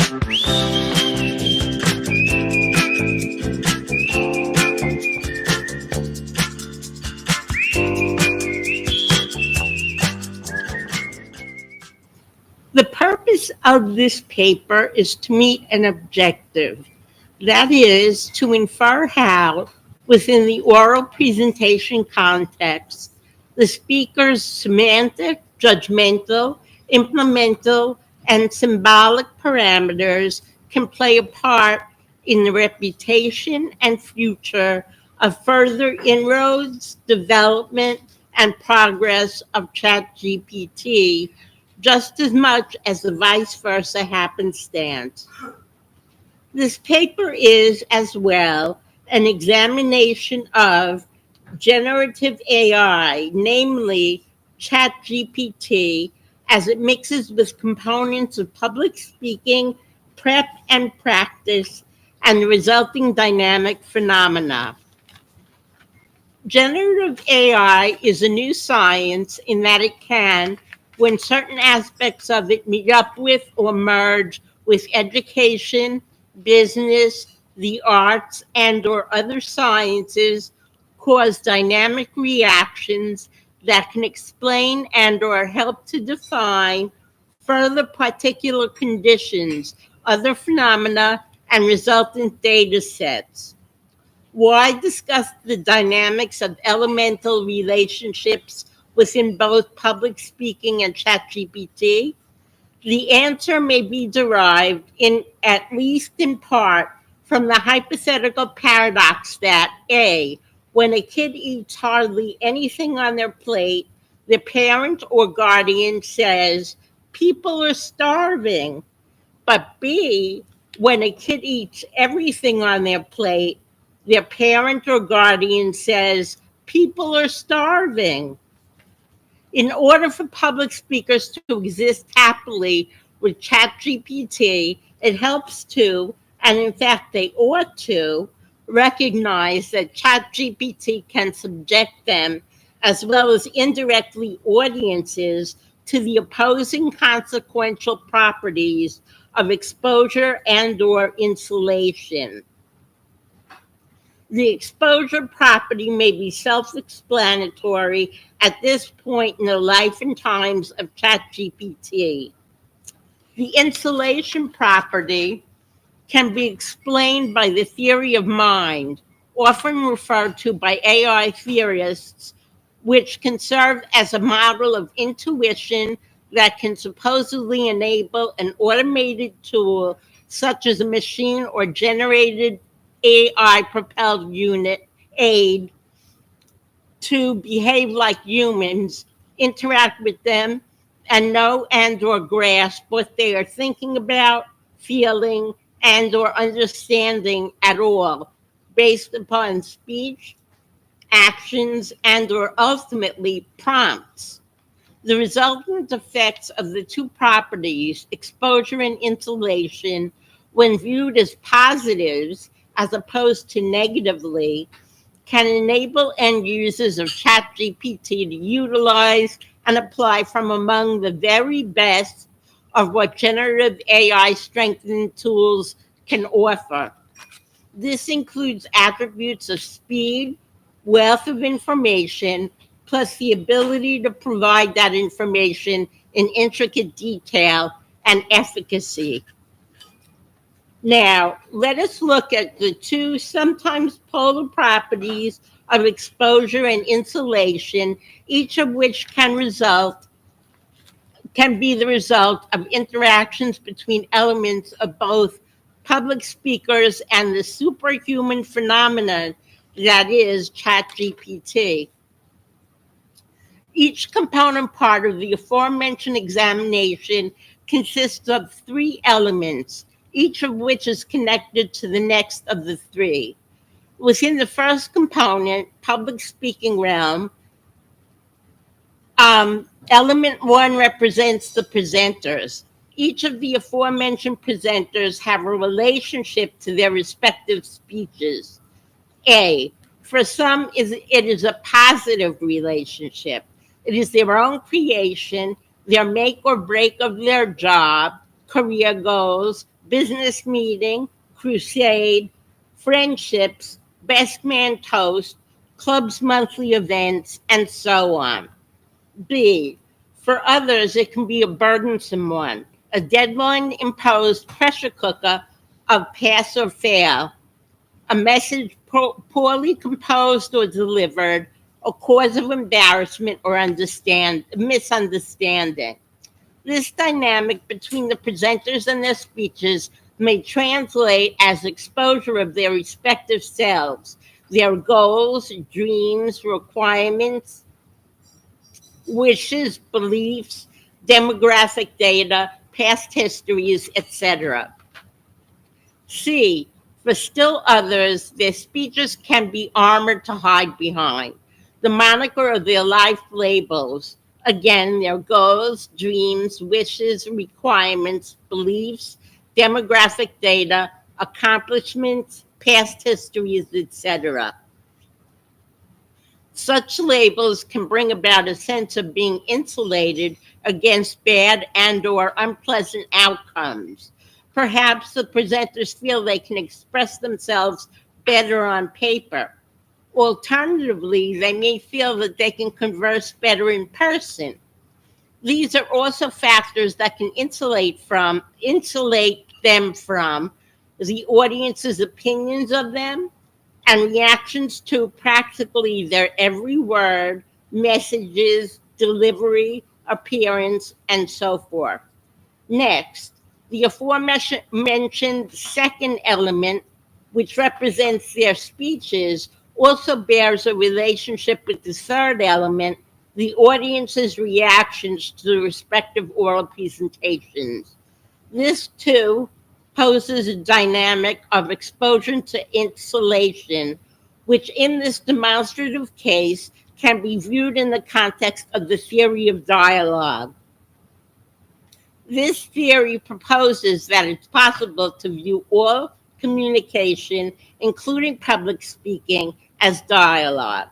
The purpose of this paper is to meet an objective, that is, to infer how, within the oral presentation context, the speaker's semantic, judgmental, implemental, and symbolic parameters can play a part in the reputation and future of further inroads, development, and progress of ChatGPT, just as much as the vice versa happenstance. This paper is, as well, an examination of generative AI, namely ChatGPT, as it mixes with components of public speaking, prep, and practice, and the resulting dynamic phenomena. Generative AI is a new science in that it can, when certain aspects of it meet up with or merge with education, business, the arts, and/or other sciences, cause dynamic reactions that can explain and/or help to define further particular conditions, other phenomena, and resultant data sets. Why discuss the dynamics of elemental relationships within both public speaking and ChatGPT? The answer may be derived, in at least in part, from the hypothetical paradox that A, when a kid eats hardly anything on their plate, the parent or guardian says, "People are starving." But B, when a kid eats everything on their plate, their parent or guardian says, "People are starving." In order for public speakers to exist happily with ChatGPT, it helps to, and in fact they ought to, recognize that ChatGPT can subject them, as well as indirectly audiences, to the opposing consequential properties of exposure and/or insulation. The exposure property may be self-explanatory at this point in the life and times of ChatGPT. The insulation property can be explained by the theory of mind, often referred to by AI theorists, which can serve as a model of intuition that can supposedly enable an automated tool, such as a machine or generated AI-propelled unit aid, to behave like humans, interact with them, and know and/or grasp what they are thinking about, feeling, and/or understanding at all, based upon speech, actions, and/or ultimately prompts. The resultant effects of the two properties, exposure and insulation, when viewed as positives as opposed to negatively, can enable end users of ChatGPT to utilize and apply from among the very best of what generative AI strengthening tools can offer. This includes attributes of speed, wealth of information, plus the ability to provide that information in intricate detail and efficacy. Now, let us look at the two sometimes polar properties of exposure and insulation, each of which can be the result of interactions between elements of both public speakers and the superhuman phenomenon that is ChatGPT. Each component part of the aforementioned examination consists of three elements, each of which is connected to the next of the three. Within the first component, public speaking realm, element one represents the presenters. Each of the aforementioned presenters have a relationship to their respective speeches. A, for some, it is a positive relationship. It is their own creation, their make or break of their job, career goals, business meeting, crusade, friendships, best man toast, club's monthly events, and so on. B, for others, it can be a burdensome one, a deadline imposed pressure cooker of pass or fail, a message poorly composed or delivered, a cause of embarrassment or misunderstanding. This dynamic between the presenters and their speeches may translate as exposure of their respective selves, their goals, dreams, requirements, wishes, beliefs, demographic data, past histories, etc. C, for still others, their speeches can be armored to hide behind the moniker of their life labels. Again, their goals, dreams, wishes, requirements, beliefs, demographic data, accomplishments, past histories, etc. Such labels can bring about a sense of being insulated against bad and or unpleasant outcomes. Perhaps the presenters feel they can express themselves better on paper. Alternatively, they may feel that they can converse better in person. These are also factors that can insulate them from the audience's opinions of them and reactions to practically their every word, messages, delivery, appearance, and so forth. Next, the aforementioned second element, which represents their speeches, also bears a relationship with the third element, the audience's reactions to the respective oral presentations. This, too, poses a dynamic of exposure to insulation, which in this demonstrative case can be viewed in the context of the theory of dialogue. This theory proposes that it's possible to view all communication, including public speaking, as dialogue.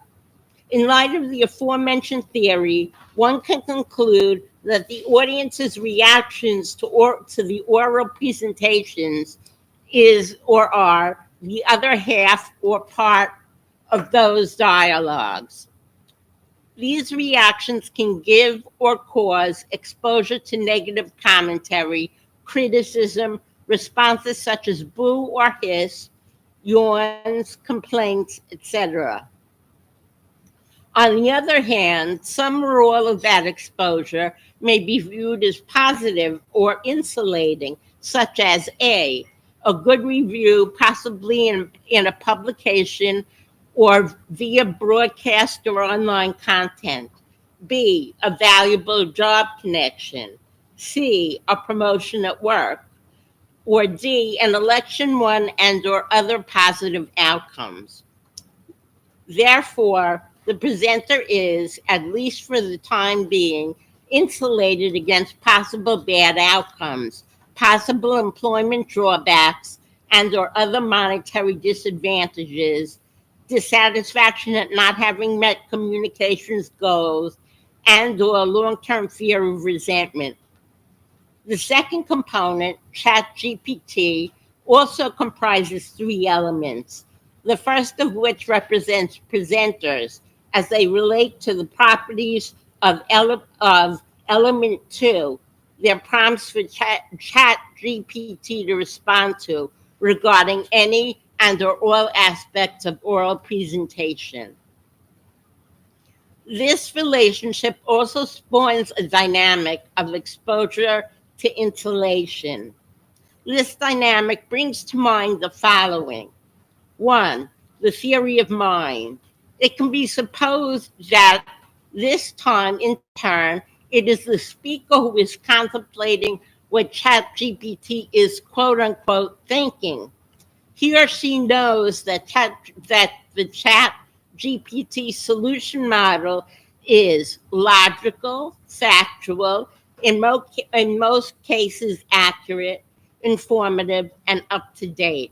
In light of the aforementioned theory, one can conclude that the audience's reactions to the oral presentations is or are the other half or part of those dialogues. These reactions can give or cause exposure to negative commentary, criticism, responses such as boo or hiss, yawns, complaints, etc. On the other hand, some or all of that exposure may be viewed as positive or insulating, such as a good review, possibly in a publication or via broadcast or online content. B, a valuable job connection. C, a promotion at work. Or D, an election won and or other positive outcomes. Therefore, the presenter is, at least for the time being, insulated against possible bad outcomes, possible employment drawbacks, and or other monetary disadvantages, dissatisfaction at not having met communications goals, and or long-term fear of resentment. The second component, ChatGPT, also comprises three elements, the first of which represents presenters as they relate to the properties of element two, their prompts for ChatGPT to respond to regarding any and or all aspects of oral presentation. This relationship also spawns a dynamic of exposure to insulation. This dynamic brings to mind the following. One, the theory of mind. It can be supposed that this time, in turn, it is the speaker who is contemplating what ChatGPT is quote unquote thinking. He or she knows that the ChatGPT solution model is logical, factual, in most cases accurate, informative, and up to date.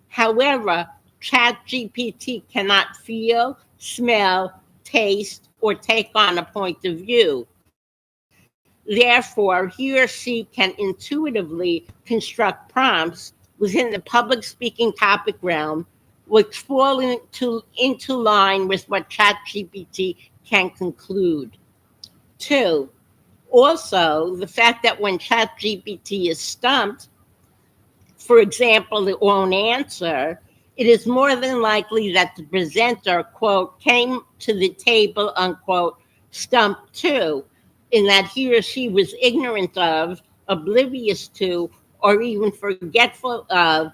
However, ChatGPT cannot feel, smell, taste, or take on a point of view. Therefore, he or she can intuitively construct prompts within the public speaking topic realm which fall into line with what ChatGPT can conclude. Two, also, the fact that when ChatGPT is stumped, for example, it won't answer, it is more than likely that the presenter, quote, came to the table, unquote, stumped too, in that he or she was ignorant of, oblivious to, or even forgetful of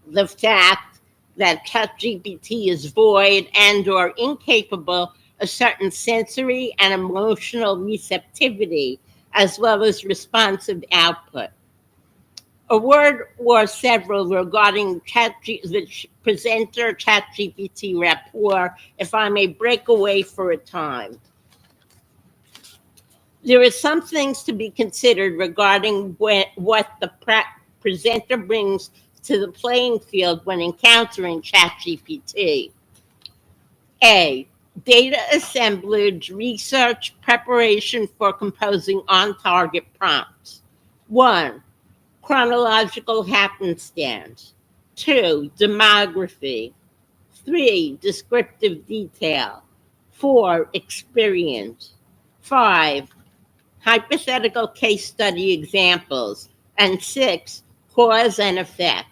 the fact that ChatGPT is void and or incapable of certain sensory and emotional receptivity, as well as responsive output. A word or several regarding the presenter ChatGPT rapport, if I may break away for a time. There are some things to be considered regarding what the presenter brings to the playing field when encountering ChatGPT. A. Data assemblage, research, preparation for composing on-target prompts. 1. Chronological happenstance. 2. Demography. 3. Descriptive detail. 4. Experience. 5. Hypothetical case study examples. And 6. Cause and effect.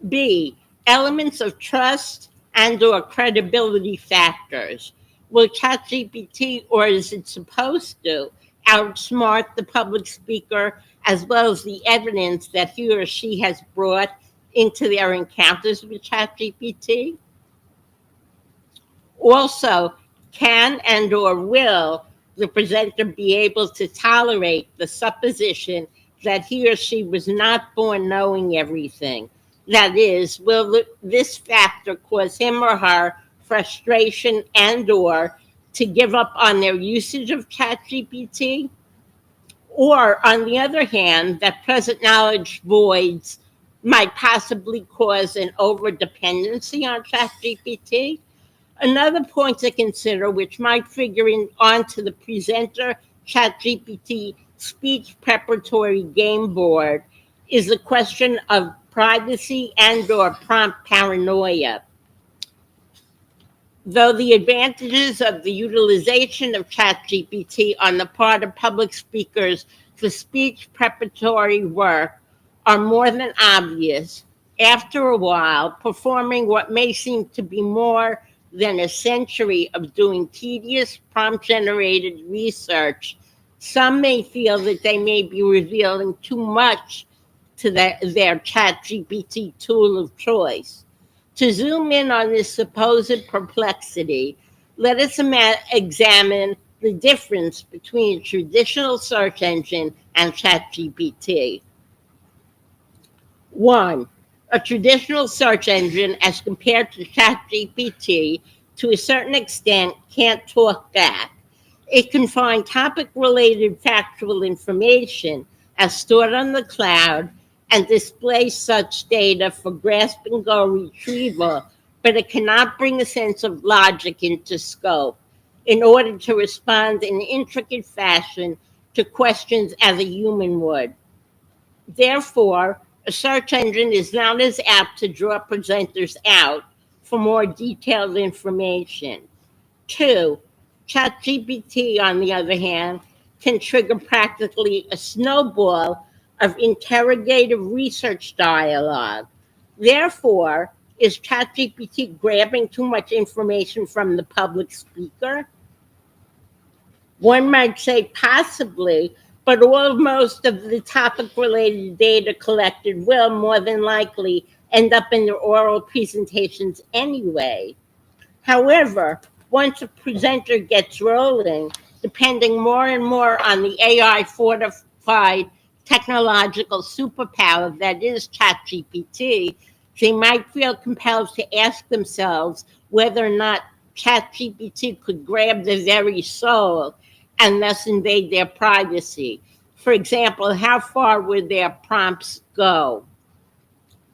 B. Elements of trust and or credibility factors. Will ChatGPT, or is it supposed to, outsmart the public speaker as well as the evidence that he or she has brought into their encounters with ChatGPT? Also, can and or will the presenter be able to tolerate the supposition that he or she was not born knowing everything? That is, will this factor cause him or her frustration and or to give up on their usage of ChatGPT? Or, on the other hand, that present knowledge voids might possibly cause an over-dependency on ChatGPT? Another point to consider, which might figure onto the presenter ChatGPT speech preparatory game board, is the question of privacy and or prompt paranoia. Though the advantages of the utilization of ChatGPT on the part of public speakers for speech preparatory work are more than obvious, after a while, performing what may seem to be more than a century of doing tedious prompt-generated research, some may feel that they may be revealing too much to their ChatGPT tool of choice. To zoom in on this supposed perplexity, let us examine the difference between a traditional search engine and ChatGPT. 1. A traditional search engine, as compared to ChatGPT, to a certain extent, can't talk back. It can find topic-related factual information as stored on the cloud and display such data for grasp-and-go retrieval, but it cannot bring a sense of logic into scope in order to respond in intricate fashion to questions as a human would. Therefore, a search engine is not as apt to draw presenters out for more detailed information. 2. ChatGPT, on the other hand, can trigger practically a snowball of interrogative research dialogue. Therefore, is ChatGPT grabbing too much information from the public speaker? One might say possibly, but most of the topic-related data collected will more than likely end up in the oral presentations anyway. However, once a presenter gets rolling, depending more and more on the AI-fortified technological superpower that is ChatGPT, they might feel compelled to ask themselves whether or not ChatGPT could grab their very soul and thus invade their privacy. For example, how far would their prompts go?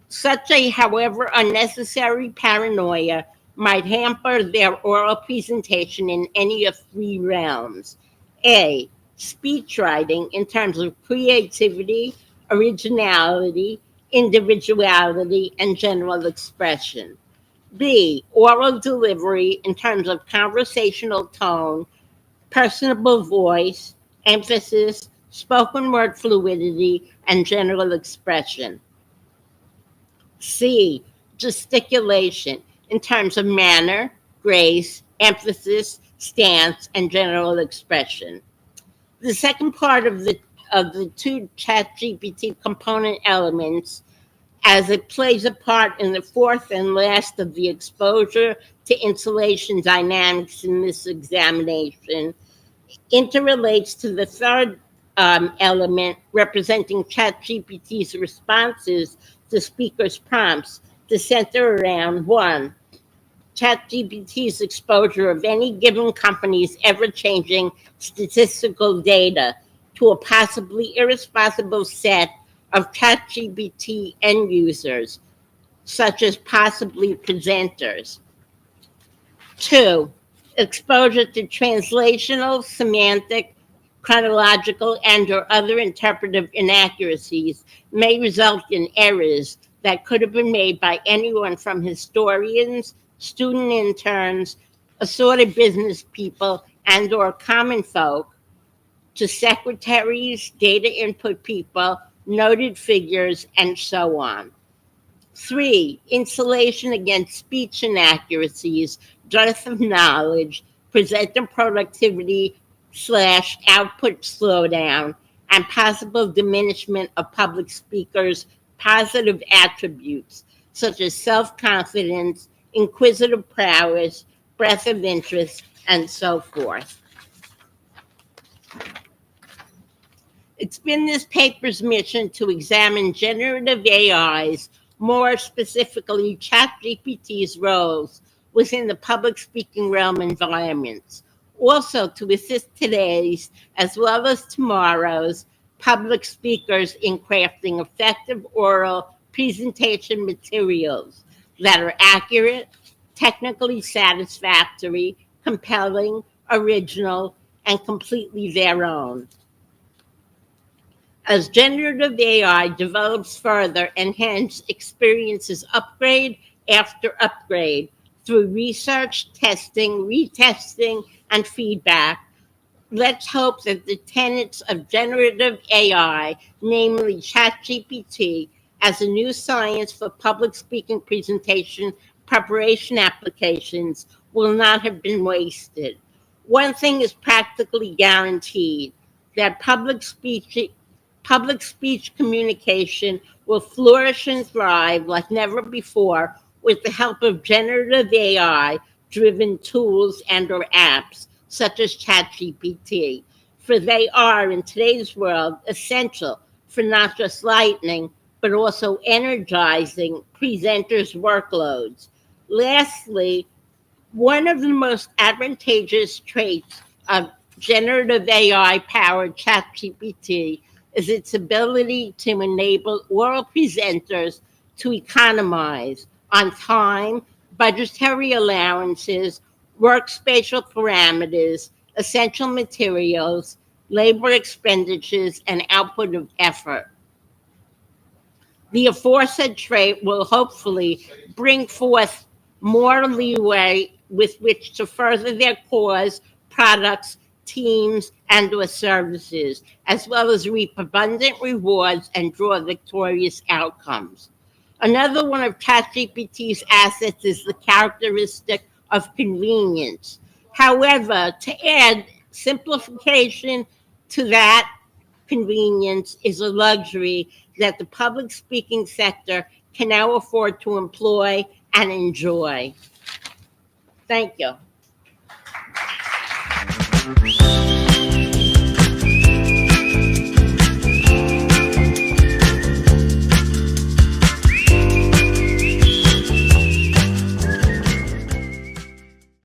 Such a, however, unnecessary paranoia might hamper their oral presentation in any of three realms. A, speech writing in terms of creativity, originality, individuality, and general expression. B, oral delivery in terms of conversational tone, personable voice, emphasis, spoken word fluidity, and general expression. C, gesticulation in terms of manner, grace, emphasis, stance, and general expression. The second part of the two ChatGPT component elements, as it plays a part in the fourth and last of the exposure to insulation dynamics in this examination, interrelates to the third element representing ChatGPT's responses to speakers' prompts to center around one, ChatGPT's exposure of any given company's ever changing statistical data to a possibly irresponsible set of ChatGPT end users, such as possibly presenters. Two, exposure to translational, semantic, chronological, and/or other interpretive inaccuracies may result in errors that could have been made by anyone from historians, student interns, assorted business people, and/or common folk to secretaries, data input people, noted figures, and so on. Three, insulation against speech inaccuracies, dearth of knowledge, presenter productivity slash output slowdown, and possible diminishment of public speakers' positive attributes, such as self confidence, inquisitive prowess, breadth of interest, and so forth. It's been this paper's mission to examine generative AI's, more specifically ChatGPT's roles within the public speaking realm environments, also to assist today's as well as tomorrow's public speakers in crafting effective oral presentation materials that are accurate, technically satisfactory, compelling, original, and completely their own. As generative AI develops further and hence experiences upgrade after upgrade through research, testing, retesting, and feedback, let's hope that the tenets of generative AI, namely ChatGPT, as a new science for public speaking presentation preparation applications, will not have been wasted. One thing is practically guaranteed, that public speech communication will flourish and thrive like never before with the help of generative AI driven tools and or apps such as ChatGPT, for they are in today's world essential for not just lightening but also energizing presenters' workloads. Lastly, one of the most advantageous traits of generative AI powered ChatGPT is its ability to enable oral presenters to economize on time, budgetary allowances, work-spatial parameters, essential materials, labor expenditures, and output of effort. The aforesaid trait will hopefully bring forth more leeway with which to further their cause, products, teams, and or services, as well as reap abundant rewards and draw victorious outcomes. Another one of ChatGPT's assets is the characteristic of convenience. However, to add simplification to that convenience is a luxury that the public speaking sector can now afford to employ and enjoy. Thank you.